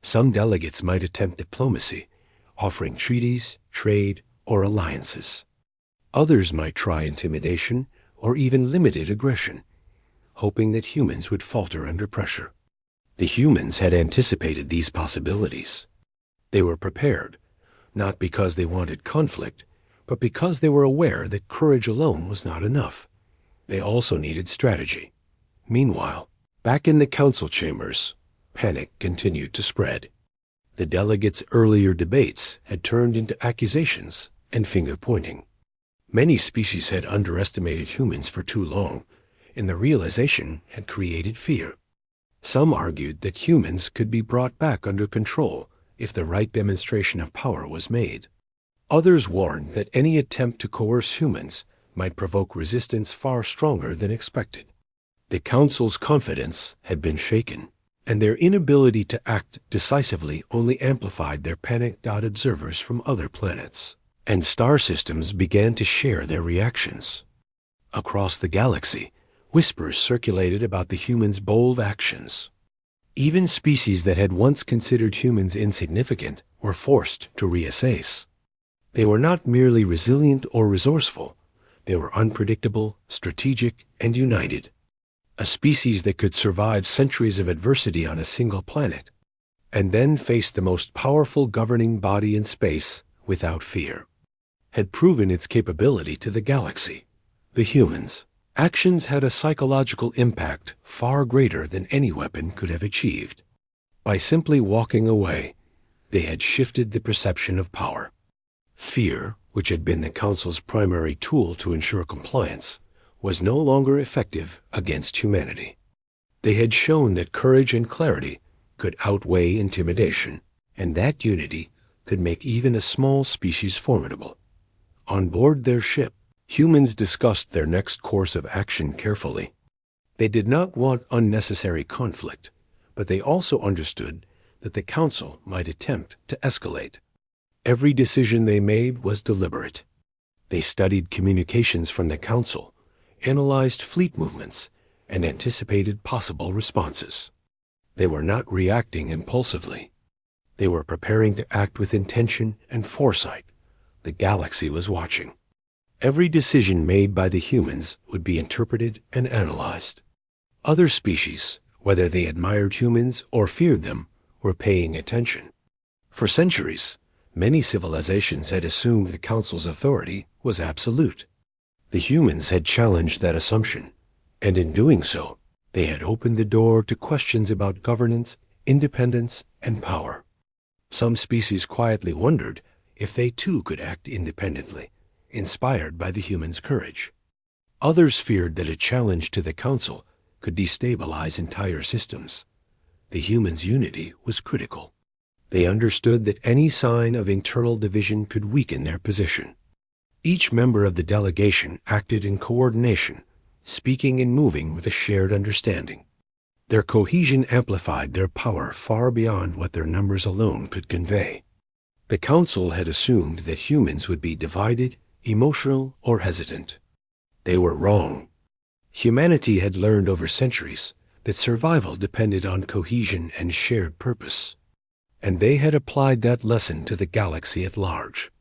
Some delegates might attempt diplomacy, offering treaties, trade, or alliances. Others might try intimidation or even limited aggression, hoping that humans would falter under pressure. The humans had anticipated these possibilities. They were prepared, not because they wanted conflict, but because they were aware that courage alone was not enough. They also needed strategy. Meanwhile, back in the Council chambers, panic continued to spread. The delegates' earlier debates had turned into accusations and finger-pointing. Many species had underestimated humans for too long, and the realization had created fear. Some argued that humans could be brought back under control if the right demonstration of power was made. Others warned that any attempt to coerce humans might provoke resistance far stronger than expected. The Council's confidence had been shaken, and their inability to act decisively only amplified their panicked observers from other planets. And star systems began to share their reactions. Across the galaxy, whispers circulated about the humans' bold actions. Even species that had once considered humans insignificant were forced to reassess. They were not merely resilient or resourceful. They were unpredictable, strategic, and united. a species that could survive centuries of adversity on a single planet, and then face the most powerful governing body in space without fear, had proven its capability to the galaxy, the humans. Actions had a psychological impact far greater than any weapon could have achieved. By simply walking away, they had shifted the perception of power. Fear, which had been the Council's primary tool to ensure compliance, was no longer effective against humanity. They had shown that courage and clarity could outweigh intimidation, and that unity could make even a small species formidable. On board their ship, humans discussed their next course of action carefully. They did not want unnecessary conflict, but they also understood that the Council might attempt to escalate. Every decision they made was deliberate. They studied communications from the Council, analyzed fleet movements, and anticipated possible responses. They were not reacting impulsively. They were preparing to act with intention and foresight. The galaxy was watching. Every decision made by the humans would be interpreted and analyzed. Other species, whether they admired humans or feared them, were paying attention. For centuries, many civilizations had assumed the Council's authority was absolute. The humans had challenged that assumption, and in doing so, they had opened the door to questions about governance, independence, and power. Some species quietly wondered if they too could act independently, inspired by the humans' courage. Others feared that a challenge to the Council could destabilize entire systems. The humans' unity was critical. They understood that any sign of internal division could weaken their position. Each member of the delegation acted in coordination, speaking and moving with a shared understanding. Their cohesion amplified their power far beyond what their numbers alone could convey. The Council had assumed that humans would be divided, emotional, or hesitant. They were wrong. Humanity had learned over centuries that survival depended on cohesion and shared purpose, and they had applied that lesson to the galaxy at large.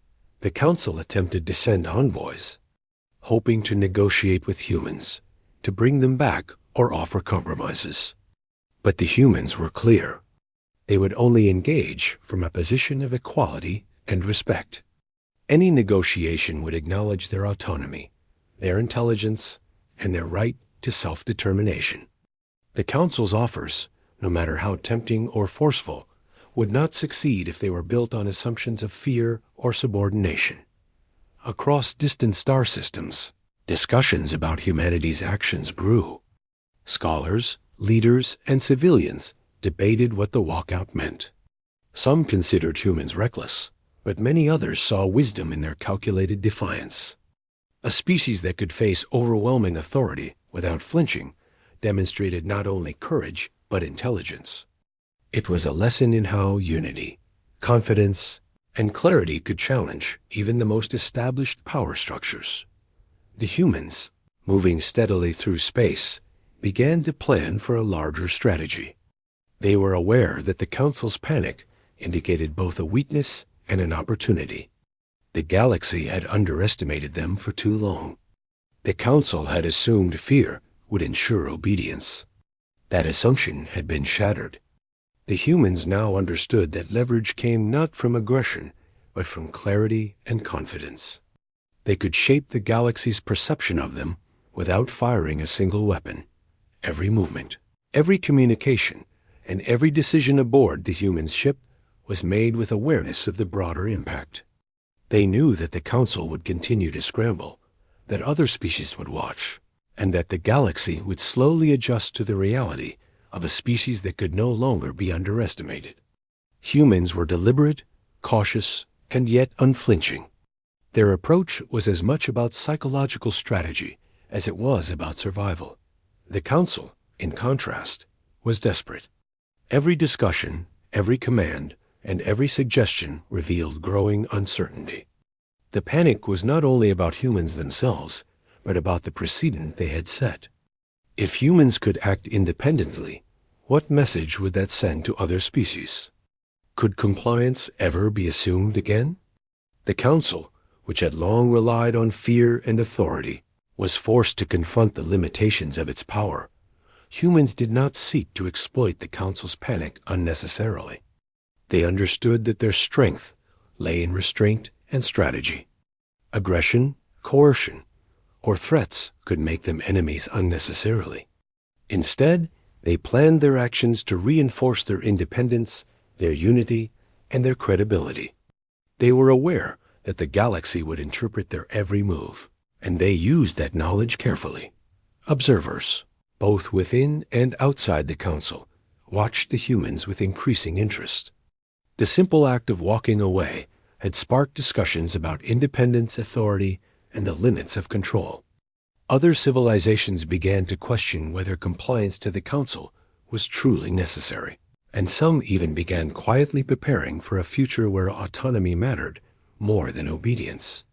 The Council attempted to send envoys, hoping to negotiate with humans, to bring them back or offer compromises. But the humans were clear. They would only engage from a position of equality and respect. Any negotiation would acknowledge their autonomy, their intelligence, and their right to self-determination. The Council's offers, no matter how tempting or forceful, would not succeed if they were built on assumptions of fear or subordination. Across distant star systems, discussions about humanity's actions grew. Scholars, leaders, and civilians debated what the walkout meant. Some considered humans reckless, but many others saw wisdom in their calculated defiance. A species that could face overwhelming authority without flinching demonstrated not only courage but intelligence. It was a lesson in how unity, confidence, and clarity could challenge even the most established power structures. The humans, moving steadily through space, began to plan for a larger strategy. They were aware that the Council's panic indicated both a weakness and an opportunity. The galaxy had underestimated them for too long. The Council had assumed fear would ensure obedience. That assumption had been shattered. The humans now understood that leverage came not from aggression, but from clarity and confidence. They could shape the galaxy's perception of them without firing a single weapon. Every movement, every communication, and every decision aboard the human ship was made with awareness of the broader impact. They knew that the Council would continue to scramble, that other species would watch, and that the galaxy would slowly adjust to the reality of a species that could no longer be underestimated. Humans were deliberate, cautious, and yet unflinching. Their approach was as much about psychological strategy as it was about survival. The Council, in contrast, was desperate. Every discussion, every command, and every suggestion revealed growing uncertainty. The panic was not only about humans themselves, but about the precedent they had set. If humans could act independently, what message would that send to other species? Could compliance ever be assumed again? The Council, which had long relied on fear and authority, was forced to confront the limitations of its power, humans did not seek to exploit the Council's panic unnecessarily. They understood that their strength lay in restraint and strategy. Aggression, coercion, or threats could make them enemies unnecessarily. Instead, they planned their actions to reinforce their independence, their unity, and their credibility. They were aware that the galaxy would interpret their every move, and they used that knowledge carefully. Observers, both within and outside the Council, watched the humans with increasing interest. The simple act of walking away had sparked discussions about independence, authority, and the limits of control. Other civilizations began to question whether compliance to the Council was truly necessary, and some even began quietly preparing for a future where autonomy mattered more than obedience.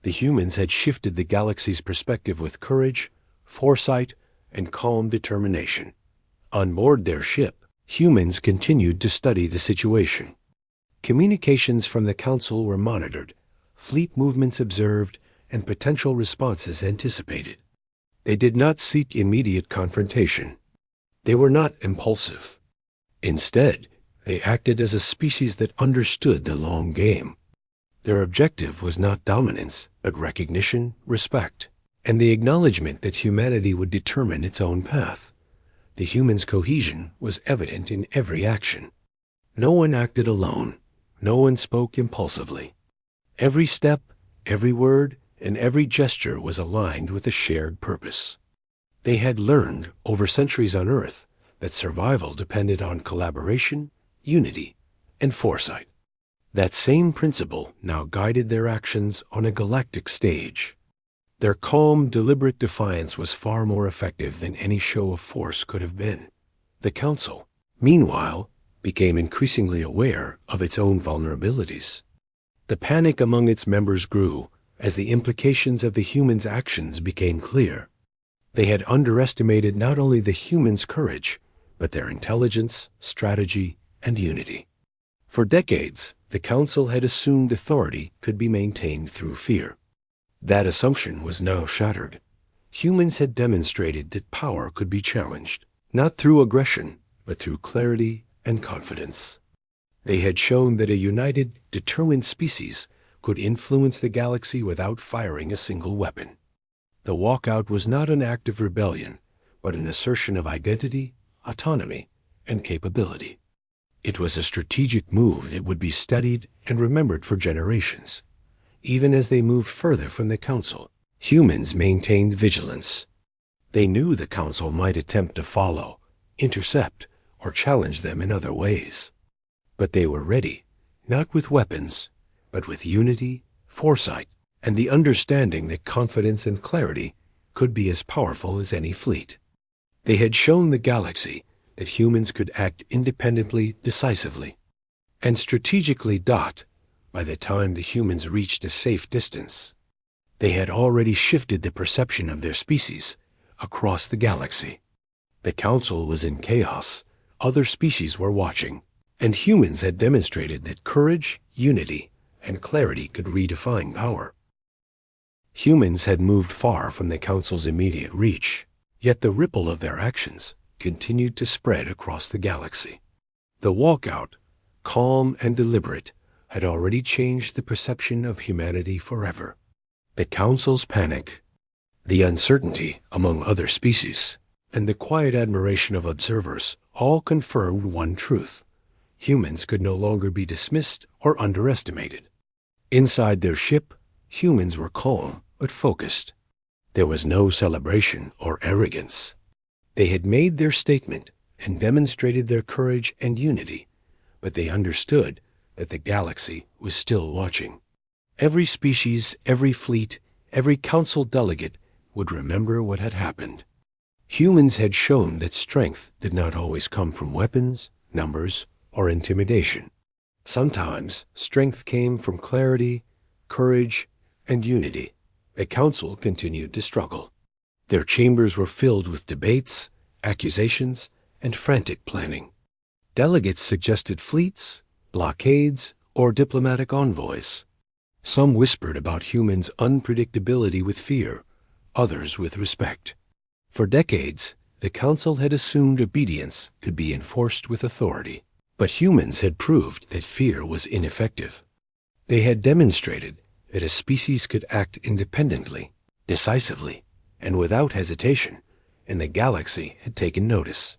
The humans had shifted the galaxy's perspective with courage, foresight, and calm determination. On board their ship, humans continued to study the situation. Communications from the Council were monitored, fleet movements observed, and potential responses anticipated. They did not seek immediate confrontation. They were not impulsive. Instead, they acted as a species that understood the long game. Their objective was not dominance, but recognition, respect, and the acknowledgement that humanity would determine its own path. The humans' cohesion was evident in every action. No one acted alone. No one spoke impulsively. Every step, every word, and every gesture was aligned with a shared purpose. They had learned, over centuries on Earth, that survival depended on collaboration, unity, and foresight. That same principle now guided their actions on a galactic stage. Their calm, deliberate defiance was far more effective than any show of force could have been. The Council, meanwhile, became increasingly aware of its own vulnerabilities. The panic among its members grew as the implications of the humans' actions became clear. They had underestimated not only the humans' courage, but their intelligence, strategy, and unity. For decades, the Council had assumed authority could be maintained through fear. That assumption was now shattered. Humans had demonstrated that power could be challenged, not through aggression, but through clarity and confidence. They had shown that a united, determined species could influence the galaxy without firing a single weapon. The walkout was not an act of rebellion, but an assertion of identity, autonomy, and capability. It was a strategic move that would be studied and remembered for generations. Even as they moved further from the Council, humans maintained vigilance. They knew the Council might attempt to follow, intercept, or challenge them in other ways. But they were ready, not with weapons, but with unity, foresight, and the understanding that confidence and clarity could be as powerful as any fleet. They had shown the galaxy that humans could act independently, decisively, and strategically. By the time the humans reached a safe distance, they had already shifted the perception of their species across the galaxy. The Council was in chaos. Other species were watching, and humans had demonstrated that courage, unity, and clarity could redefine power. Humans had moved far from the Council's immediate reach, yet the ripple of their actions continued to spread across the galaxy. The walkout, calm and deliberate, had already changed the perception of humanity forever. The Council's panic, the uncertainty among other species, and the quiet admiration of observers all confirmed one truth: humans could no longer be dismissed or underestimated. Inside their ship, humans were calm but focused. There was no celebration or arrogance. They had made their statement and demonstrated their courage and unity, but they understood that the galaxy was still watching. Every species, every fleet, every Council delegate would remember what had happened. Humans had shown that strength did not always come from weapons, numbers, or intimidation. Sometimes strength came from clarity, courage, and unity. The Council continued to struggle. Their chambers were filled with debates, accusations, and frantic planning. Delegates suggested fleets, blockades, or diplomatic envoys. Some whispered about humans' unpredictability with fear, others with respect. For decades, The Council had assumed obedience could be enforced with authority, but humans had proved that fear was ineffective. They had demonstrated that a species could act independently, decisively, and without hesitation, and the galaxy had taken notice.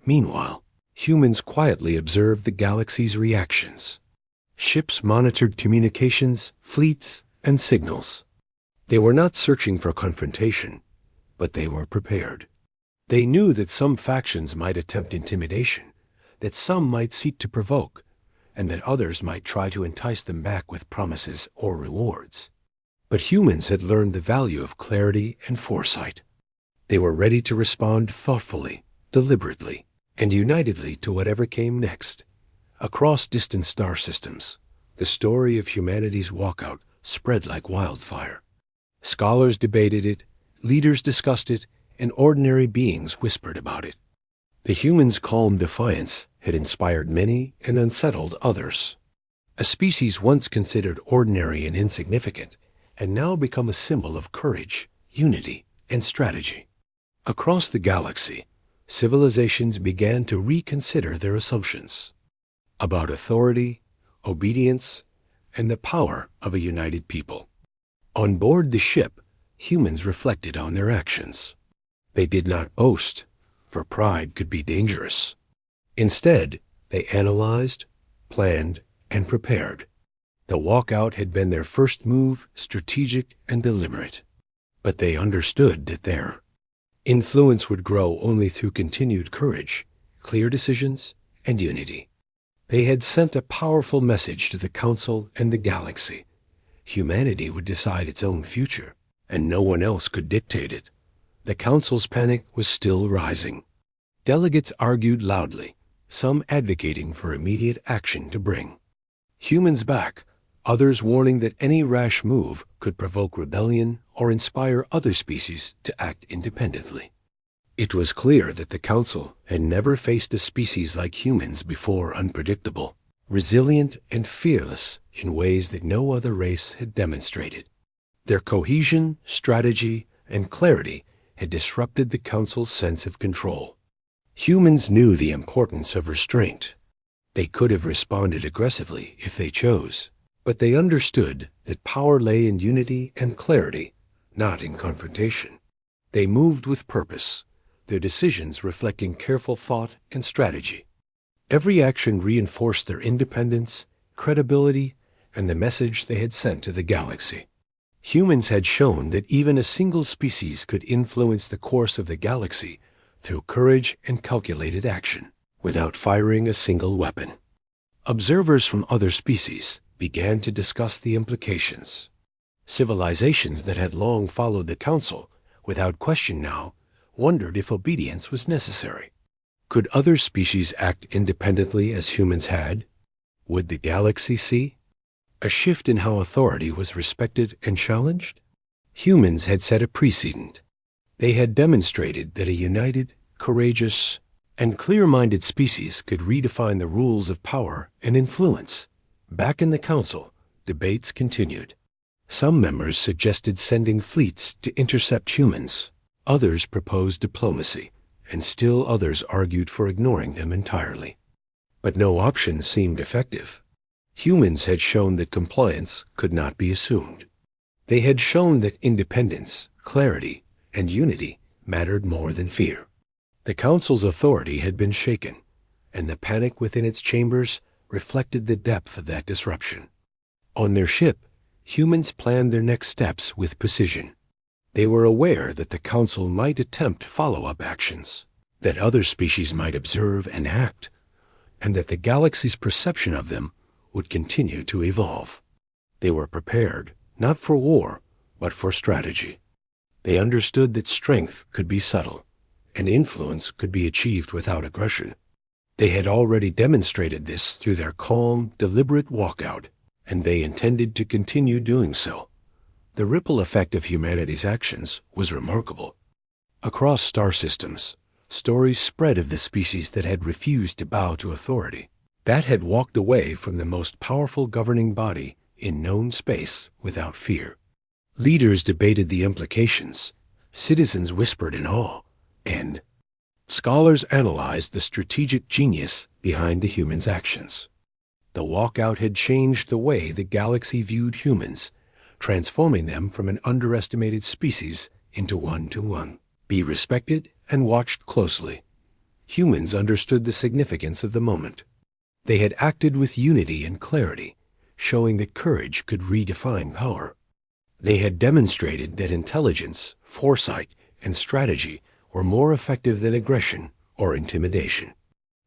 Meanwhile, humans quietly observed the galaxy's reactions. Ships monitored communications, fleets, and signals. They were not searching for confrontation, but they were prepared. They knew that some factions might attempt intimidation, that some might seek to provoke, and that others might try to entice them back with promises or rewards. But humans had learned the value of clarity and foresight. They were ready to respond thoughtfully, deliberately, and unitedly to whatever came next. Across distant star systems, the story of humanity's walkout spread like wildfire. Scholars debated it, leaders discussed it, and ordinary beings whispered about it. The humans' calm defiance had inspired many and unsettled others. A species once considered ordinary and insignificant had now become a symbol of courage, unity, and strategy. Across the galaxy, civilizations began to reconsider their assumptions about authority, obedience, and the power of a united people. On board the ship, humans reflected on their actions. They did not boast, for pride could be dangerous. Instead, they analyzed, planned, and prepared. The walkout had been their first move, strategic and deliberate. But they understood that their influence would grow only through continued courage, clear decisions, and unity. They had sent a powerful message to the Council and the galaxy. Humanity would decide its own future, and no one else could dictate it. The Council's panic was still rising. Delegates argued loudly, some advocating for immediate action to bring humans back, others warning that any rash move could provoke rebellion or inspire other species to act independently. It was clear that the Council had never faced a species like humans before, unpredictable, resilient, and fearless in ways that no other race had demonstrated. Their cohesion, strategy, and clarity had disrupted the Council's sense of control. Humans knew the importance of restraint. They could have responded aggressively if they chose, but they understood that power lay in unity and clarity, not in confrontation. They moved with purpose, their decisions reflecting careful thought and strategy. Every action reinforced their independence, credibility, and the message they had sent to the galaxy. Humans had shown that even a single species could influence the course of the galaxy through courage and calculated action, without firing a single weapon. Observers from other species began to discuss the implications. Civilizations that had long followed the Council, without question now, wondered if obedience was necessary. Could other species act independently as humans had? Would the galaxy see a shift in how authority was respected and challenged? Humans had set a precedent. They had demonstrated that a united, courageous, and clear-minded species could redefine the rules of power and influence. Back in the Council, debates continued. Some members suggested sending fleets to intercept humans. Others proposed diplomacy, and still others argued for ignoring them entirely. But no option seemed effective. Humans had shown that compliance could not be assumed. They had shown that independence, clarity, and unity mattered more than fear. The Council's authority had been shaken, and the panic within its chambers reflected the depth of that disruption. On their ship, humans planned their next steps with precision. They were aware that the Council might attempt follow-up actions, that other species might observe and act, and that the galaxy's perception of them would continue to evolve. They were prepared, not for war, but for strategy. They understood that strength could be subtle, and influence could be achieved without aggression. They had already demonstrated this through their calm, deliberate walkout, and they intended to continue doing so. The ripple effect of humanity's actions was remarkable. Across star systems, stories spread of the species that had refused to bow to authority, that had walked away from the most powerful governing body in known space without fear. Leaders debated the implications, citizens whispered in awe, and Scholars analyzed the strategic genius behind the humans' actions. The walkout had changed the way the galaxy viewed humans, transforming them from an underestimated species into one to be respected and watched closely. Humans understood the significance of the moment. They had acted with unity and clarity, showing that courage could redefine power. They had demonstrated that intelligence, foresight, and strategy were more effective than aggression or intimidation.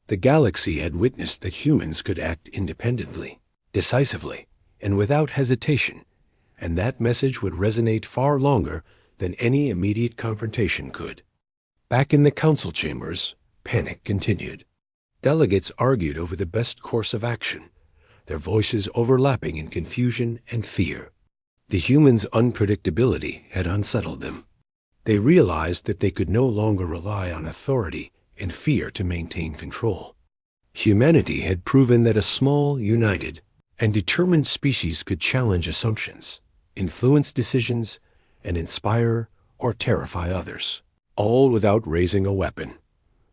The galaxy had witnessed that humans could act independently, decisively, and without hesitation, and that message would resonate far longer than any immediate confrontation could. Back in the council chambers, panic continued. Delegates argued over the best course of action, their voices overlapping in confusion and fear. The humans' unpredictability had unsettled them. They realized that they could no longer rely on authority and fear to maintain control. Humanity had proven that a small, united, and determined species could challenge assumptions, influence decisions, and inspire or terrify others, all without raising a weapon.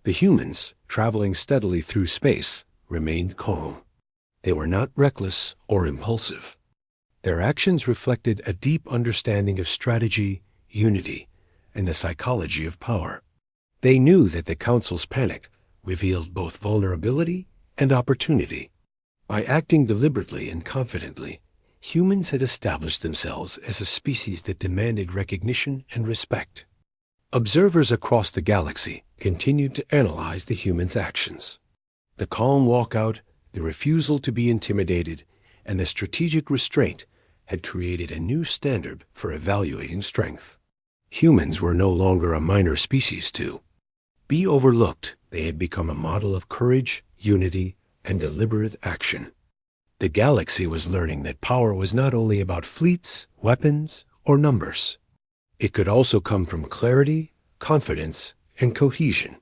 The humans, traveling steadily through space, remained calm. They were not reckless or impulsive. Their actions reflected a deep understanding of strategy, unity, and the psychology of power. They knew that the Council's panic revealed both vulnerability and opportunity. By acting deliberately and confidently, humans had established themselves as a species that demanded recognition and respect. Observers across the galaxy continued to analyze the humans' actions. The calm walkout, the refusal to be intimidated, and the strategic restraint had created a new standard for evaluating strength. Humans were no longer a minor species to be overlooked. They had become a model of courage, unity, and deliberate action. The galaxy was learning that power was not only about fleets, weapons, or numbers. It could also come from clarity, confidence, and cohesion.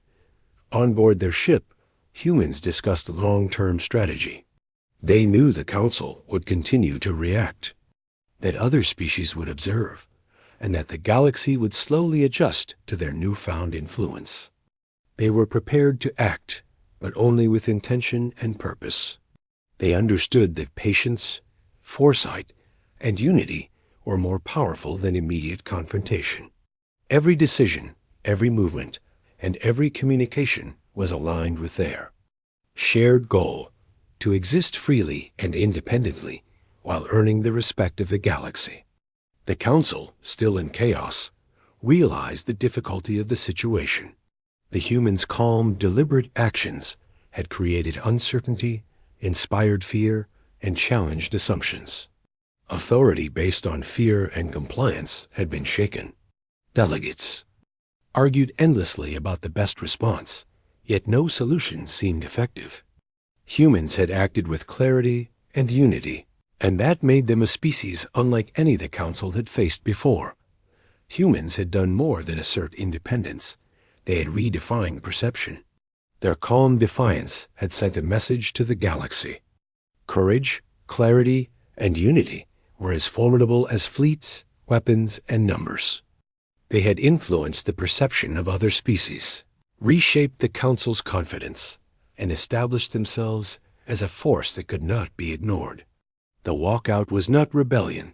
On board their ship, humans discussed long-term strategy. They knew the Council would continue to react, that other species would observe, and that the galaxy would slowly adjust to their newfound influence. They were prepared to act, but only with intention and purpose. They understood that patience, foresight, and unity were more powerful than immediate confrontation. Every decision, every movement, and every communication was aligned with their shared goal, to exist freely and independently while earning the respect of the galaxy. The Council, still in chaos, realized the difficulty of the situation. The humans' calm, deliberate actions had created uncertainty, inspired fear, and challenged assumptions. Authority based on fear and compliance had been shaken. Delegates argued endlessly about the best response, yet no solution seemed effective. Humans had acted with clarity and unity, and that made them a species unlike any the Council had faced before. Humans had done more than assert independence. They had redefined perception. Their calm defiance had sent a message to the galaxy. Courage, clarity, and unity were as formidable as fleets, weapons, and numbers. They had influenced the perception of other species, reshaped the Council's confidence, and established themselves as a force that could not be ignored. The walkout was not rebellion.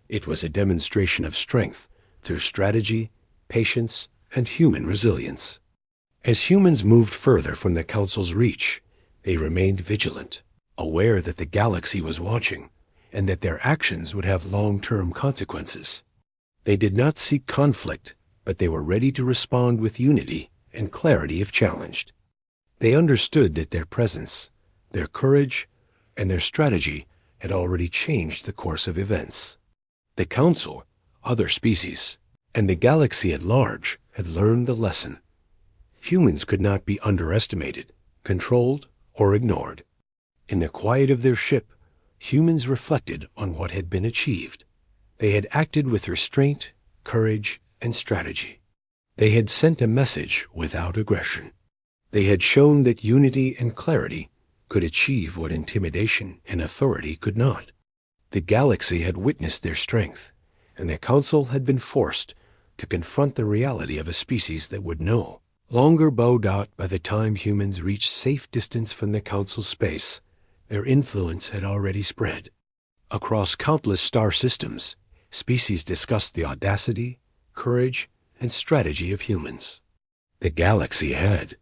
It was a demonstration of strength through strategy, patience, and human resilience. As humans moved further from the Council's reach, they remained vigilant, aware that the galaxy was watching, and that their actions would have long-term consequences. They did not seek conflict, but they were ready to respond with unity and clarity if challenged. They understood that their presence, their courage, and their strategy had already changed the course of events. The Council, other species, and the galaxy at large had learned the lesson. Humans could not be underestimated, controlled, or ignored. In the quiet of their ship, humans reflected on what had been achieved. They had acted with restraint, courage, and strategy. They had sent a message without aggression. They had shown that unity and clarity could achieve what intimidation and authority could not. The galaxy had witnessed their strength, and the Council had been forced to confront the reality of a species that would know Longer bowed out by the time humans reached safe distance from the Council's space, their influence had already spread. Across countless star systems, species discussed the audacity, courage, and strategy of humans. The galaxy had,